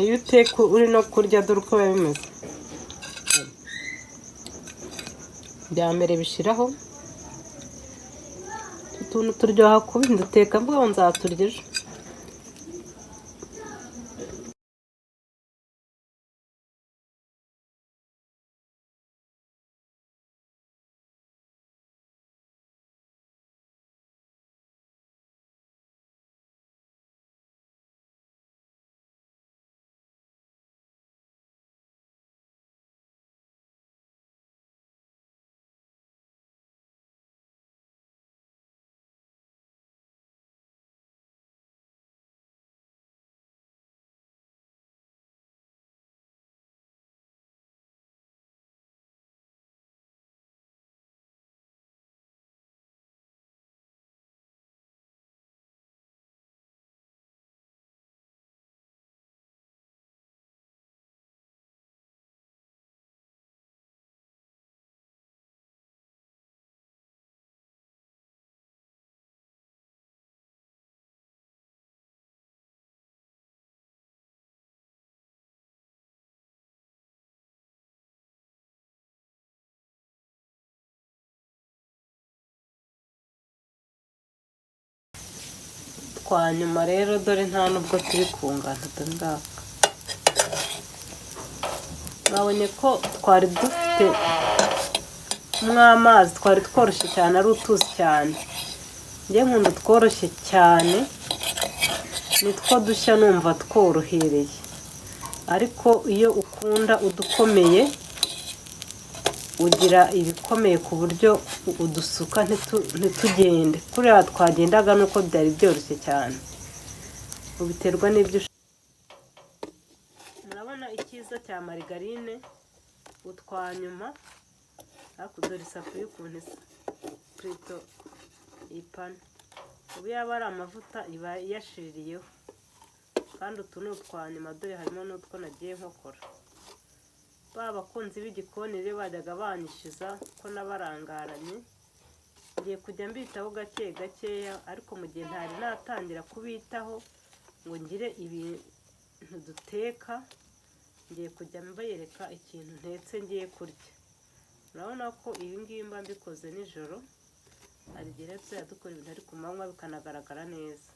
iyo uteka uri no kurya dore uko biba bimeze. Bya mbere bishiraho utuntu turyoha kubi nduteka mvuga ngo nzaturya ejo. Kwa nyuma rero dore nta nubwo turi kungana ndaka. Mwabonye ko twari dufite amazi twari tworoshye cyane ari utuzi cyane. Njye nkunda tworoshye cyane nitwo dushya numva tworohereye, ariko iyo ukunda udukomeye ugira ibikomeye ku buryo udusuka ntitugende. Kuriya twagendaga nuko byari byoroshye cyane, ubiterwa n'ibyo ushaka. Murabona icyiza cya marigarine utwanyuma, ariko dore isafuriya ukuntu isa plutôt ipana. Ubu yaba ari amavuta iba yashiririyeho, kandi utu ni utwanyuma dore harimo n'utwo nagiye nkokora. Babakunzi b'igikoni rero bajyaga banyishyuza ko nabarangaranye, ngiye kujya mbitaho gake gakeya, ariko mu gihe ntari natangira kubitaho ngo ngire ibintu duteka, ngiye kujya mbayereka ikintu ntetse ngiye kurya. Urabona ko ibi ngibi mba mbikoze nijoro, hari igihe tuzajya dukora ibintu ari ku manywa bikanagaragara neza.